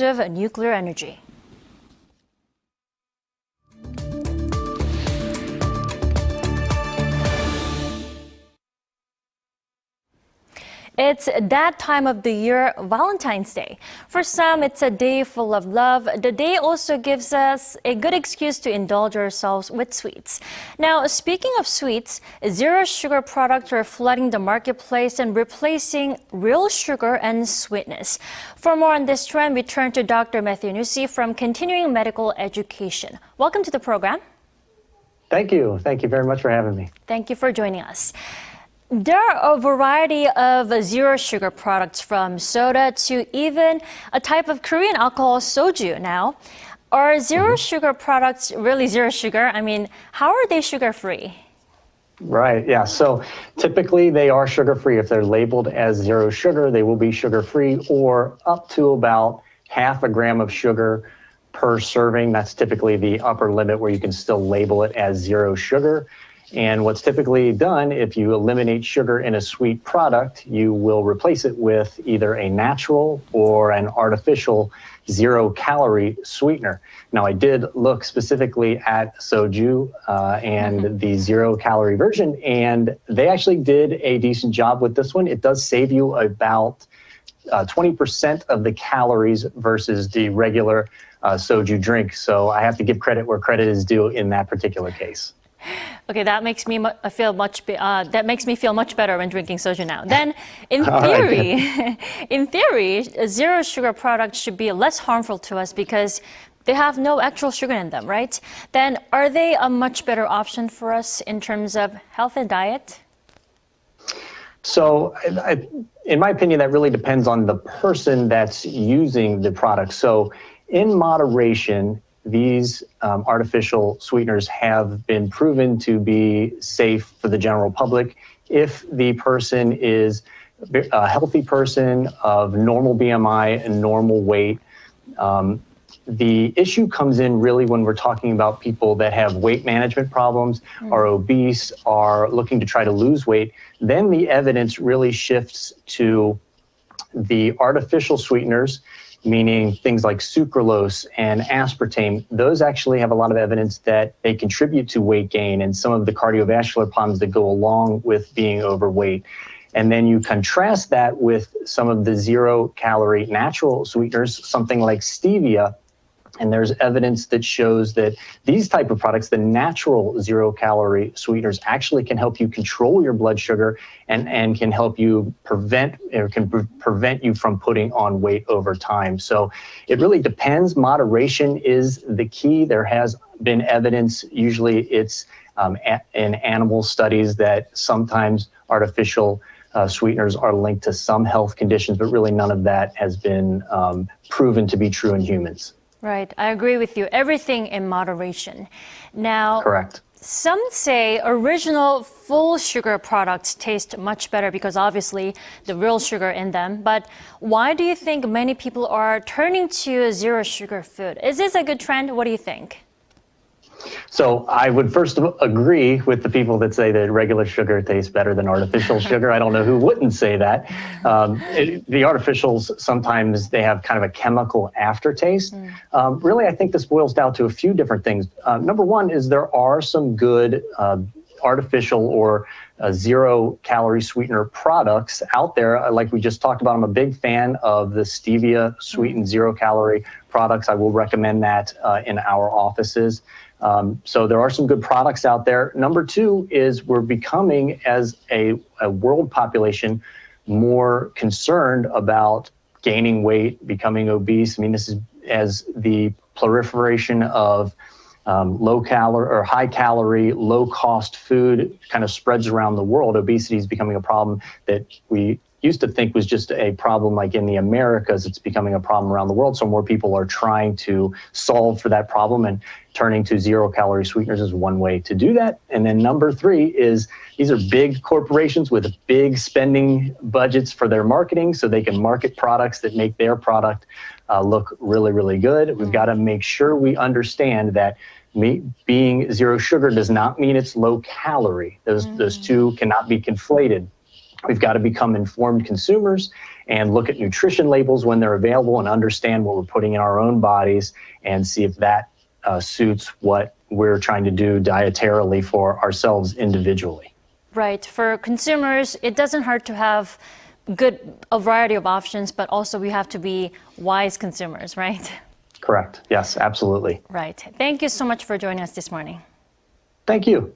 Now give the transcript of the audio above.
of nuclear energy. It's that time of the year, Valentine's Day. For some, it's a day full of love. The day also gives us a good excuse to indulge ourselves with sweets. Now, speaking of sweets, zero sugar products are flooding the marketplace and replacing real sugar and sweetness. For more on this trend, we turn to Dr. Nuesse from Continuing Medical Education. Welcome to the program. Thank you. Thank you very much for having me. Thank you for joining us. There are a variety of zero sugar products, from soda to even a type of Korean alcohol, soju. Now, are zero sugar products really zero sugar? I mean, how are they sugar free? Right, yeah. So typically they are sugar free. If they're labeled as zero sugar, they will be sugar free, or up to about half a gram of sugar per serving. That's typically the upper limit where you can still label it as zero sugar. And what's typically done, if you eliminate sugar in a sweet product, you will replace it with either a natural or an artificial zero-calorie sweetener. Now, I did look specifically at soju and the zero-calorie version, and they actually did a decent job with this one. It does save you about 20% of the calories versus the regular soju drink. So I have to give credit where credit is due in that particular case. Okay, that makes me feel much better when drinking soju now. Then, in theory, zero sugar products should be less harmful to us because they have no actual sugar in them, right? Then, are they a much better option for us in terms of health and diet? So, in my opinion, that really depends on the person that's using the product. So, in moderation, these artificial sweeteners have been proven to be safe for the general public if the person is a healthy person of normal BMI and normal weight. The issue comes in really when we're talking about people that have weight management problems, are obese, are looking to try to lose weight. Then the evidence really shifts to the artificial sweeteners, meaning things like sucralose and aspartame. Those actually have a lot of evidence that they contribute to weight gain and some of the cardiovascular problems that go along with being overweight. And then you contrast that with some of the zero-calorie natural sweeteners, something like stevia. And there's evidence that shows that these type of products, the natural zero-calorie sweeteners, actually can help you control your blood sugar and can help you prevent you from putting on weight over time. So it really depends. Moderation is the key. There has been evidence, usually it's in animal studies, that sometimes artificial sweeteners are linked to some health conditions, but really none of that has been proven to be true in humans. Right, I agree with you. Everything in moderation. Now, correct. Some say original full sugar products taste much better because obviously the real sugar in them. But why do you think many people are turning to zero sugar food? Is this a good trend? What do you think? So I would first agree with the people that say that regular sugar tastes better than artificial sugar. I don't know who wouldn't say that. The artificials, sometimes they have kind of a chemical aftertaste. Really, I think this boils down to a few different things. Number one is there are some good artificial or zero-calorie sweetener products out there. Like we just talked about, I'm a big fan of the stevia sweetened zero-calorie products. I will recommend that in our offices. So there are some good products out there. Number two is we're becoming, as a world population, more concerned about gaining weight, becoming obese. I mean, this is as the proliferation of low-calorie or high-calorie, low-cost food kind of spreads around the world. Obesity is becoming a problem that we used to think was just a problem like in the Americas. It's becoming a problem around the world. So more people are trying to solve for that problem, and turning to zero-calorie sweeteners is one way to do that. And then number three is these are big corporations with big spending budgets for their marketing, so they can market products that make their product look really, really good. We've got to make sure we understand that being zero sugar does not mean it's low calorie. Those two cannot be conflated. We've got to become informed consumers and look at nutrition labels when they're available and understand what we're putting in our own bodies and see if that suits what we're trying to do dietarily for ourselves individually. Right. For consumers, it doesn't hurt to have a variety of options, but also we have to be wise consumers, right? Correct. Yes, absolutely. Right. Thank you so much for joining us this morning. Thank you.